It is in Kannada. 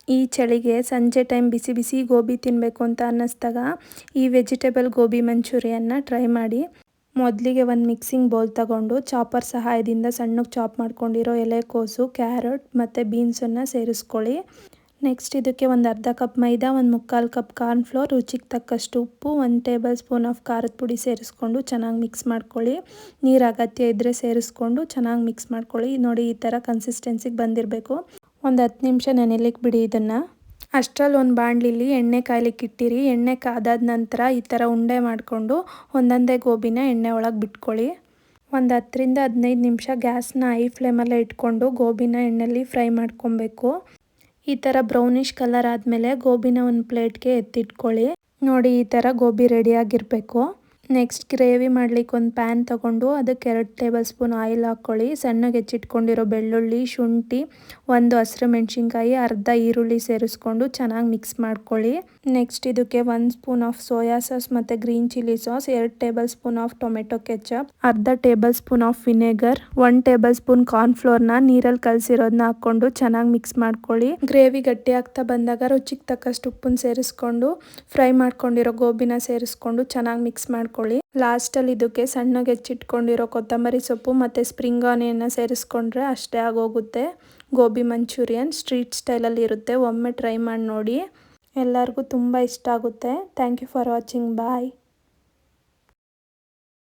ಈ ಚಳಿಗೆ ಸಂಜೆ ಟೈಮ್ ಬಿಸಿ ಬಿಸಿ ಗೋಬಿ ತಿನ್ನಬೇಕು ಅಂತ ಅನ್ನಿಸ್ದಾಗ ಈ ವೆಜಿಟೇಬಲ್ ಗೋಬಿ ಮಂಚೂರಿಯನ್ನ ಟ್ರೈ ಮಾಡಿ. ಮೊದಲಿಗೆ ಒಂದು ಮಿಕ್ಸಿಂಗ್ ಬೌಲ್ ತಗೊಂಡು ಚಾಪರ್ ಸಹಾಯದಿಂದ ಸಣ್ಣಗೆ ಚಾಪ್ ಮಾಡ್ಕೊಂಡಿರೋ ಎಲೆಕೋಸು, ಕ್ಯಾರೆಟ್ ಮತ್ತು ಬೀನ್ಸನ್ನು ಸೇರಿಸ್ಕೊಳ್ಳಿ. ನೆಕ್ಸ್ಟ್ ಇದಕ್ಕೆ ಒಂದು ಅರ್ಧ ಕಪ್ ಮೈದಾ, ಒಂದು ಮುಕ್ಕಾಲು ಕಪ್ ಕಾರ್ನ್ಫ್ಲೋರ್, ರುಚಿಗೆ ತಕ್ಕಷ್ಟು ಉಪ್ಪು, 1 ಟೇಬಲ್ ಸ್ಪೂನ್ ಆಫ್ ಖಾರದ ಪುಡಿ ಸೇರಿಸ್ಕೊಂಡು ಚೆನ್ನಾಗಿ ಮಿಕ್ಸ್ ಮಾಡ್ಕೊಳ್ಳಿ. ನೀರು ಅಗತ್ಯ ಇದ್ದರೆ ಸೇರಿಸ್ಕೊಂಡು ಚೆನ್ನಾಗಿ ಮಿಕ್ಸ್ ಮಾಡ್ಕೊಳ್ಳಿ. ನೋಡಿ, ಈ ಥರ ಕನ್ಸಿಸ್ಟೆನ್ಸಿಗೆ ಬಂದಿರಬೇಕು. ಒಂದು 10 ನಿಮಿಷ ನೆನೆಲಿಕ್ಕೆ ಬಿಡಿ ಇದನ್ನು. ಅಷ್ಟರಲ್ಲಿ ಒಂದು ಬಾಣಲಿಲಿ ಎಣ್ಣೆ ಕಾಯ್ಲಿಕ್ಕೆ ಇಟ್ಟಿರಿ. ಎಣ್ಣೆ ಕಾದಾದ ನಂತರ ಈ ಥರ ಉಂಡೆ ಮಾಡಿಕೊಂಡು ಒಂದೊಂದೇ ಗೋಬಿನ ಎಣ್ಣೆ ಒಳಗೆ ಬಿಟ್ಕೊಳ್ಳಿ. ಒಂದು 10ರಿಂದ 15 ನಿಮಿಷ ಗ್ಯಾಸ್ನ ಹೈ ಫ್ಲೇಮಲ್ಲೇ ಇಟ್ಕೊಂಡು ಗೋಬಿನ ಎಣ್ಣೆಯಲ್ಲಿ ಫ್ರೈ ಮಾಡ್ಕೊಬೇಕು. ಈ ಥರ ಬ್ರೌನಿಷ್ ಕಲರ್ ಆದಮೇಲೆ ಗೋಬಿನ ಒಂದು ಪ್ಲೇಟ್ಗೆ ಎತ್ತಿಟ್ಕೊಳ್ಳಿ. ನೋಡಿ, ಈ ಥರ ಗೋಬಿ ರೆಡಿಯಾಗಿರಬೇಕು. ನೆಕ್ಸ್ಟ್ ಗ್ರೇವಿ ಮಾಡಲಿಕ್ಕೆ ಒಂದು ಪ್ಯಾನ್ ತೊಗೊಂಡು ಅದಕ್ಕೆ 2 ಟೇಬಲ್ ಸ್ಪೂನ್ ಆಯಿಲ್ ಹಾಕ್ಕೊಳ್ಳಿ. ಸಣ್ಣಗೆ ಹೆಚ್ಚಿಟ್ಕೊಂಡಿರೋ ಬೆಳ್ಳುಳ್ಳಿ, ಶುಂಠಿ, 1 ಹಸಿರು ಮೆಣಸಿನ್ಕಾಯಿ, ಅರ್ಧ ಈರುಳ್ಳಿ ಸೇರಿಸ್ಕೊಂಡು ಚೆನ್ನಾಗಿ ಮಿಕ್ಸ್ ಮಾಡ್ಕೊಳ್ಳಿ. ನೆಕ್ಸ್ಟ್ ಇದಕ್ಕೆ 1 ಸ್ಪೂನ್ ಆಫ್ ಸೋಯಾ ಸಾಸ್ ಮತ್ತು green chilli sauce, 2 tablespoon of tomato ketchup, ಅರ್ಧ tablespoon of vinegar, 1 tablespoon ಕಾರ್ನ್ಫ್ಲೋರ್ನ ನೀರಲ್ಲಿ ಕಲಸಿರೋದನ್ನ ಹಾಕ್ಕೊಂಡು ಚೆನ್ನಾಗಿ ಮಿಕ್ಸ್ ಮಾಡ್ಕೊಳ್ಳಿ. ಗ್ರೇವಿ ಗಟ್ಟಿ ಆಗ್ತಾ ಬಂದಾಗ ರುಚಿಗೆ ತಕ್ಕಷ್ಟು ಉಪ್ಪನ್ನು ಸೇರಿಸ್ಕೊಂಡು ಫ್ರೈ ಮಾಡ್ಕೊಂಡಿರೋ ಗೋಬಿನ ಸೇರಿಸ್ಕೊಂಡು ಚೆನ್ನಾಗಿ ಮಿಕ್ಸ್ ಮಾಡ್ಕೊಳ್ಳಿ. ಲಾಸ್ಟಲ್ಲಿ ಇದಕ್ಕೆ ಸಣ್ಣಗೆ ಹೆಚ್ಚಿಟ್ಕೊಂಡಿರೋ ಕೊತ್ತಂಬರಿ ಸೊಪ್ಪು ಮತ್ತು ಸ್ಪ್ರಿಂಗ್ ಆನಿಯನ್ನ ಸೇರಿಸ್ಕೊಂಡ್ರೆ ಅಷ್ಟೇ ಆಗೋಗುತ್ತೆ. ಗೋಬಿ ಮಂಚೂರಿಯನ್ ಸ್ಟ್ರೀಟ್ ಸ್ಟೈಲಲ್ಲಿ ಇರುತ್ತೆ. ಒಮ್ಮೆ ಟ್ರೈ ಮಾಡಿ ನೋಡಿ, ಎಲ್ಲರಿಗೂ ತುಂಬ ಇಷ್ಟ ಆಗುತ್ತೆ. Thank you for watching. Bye.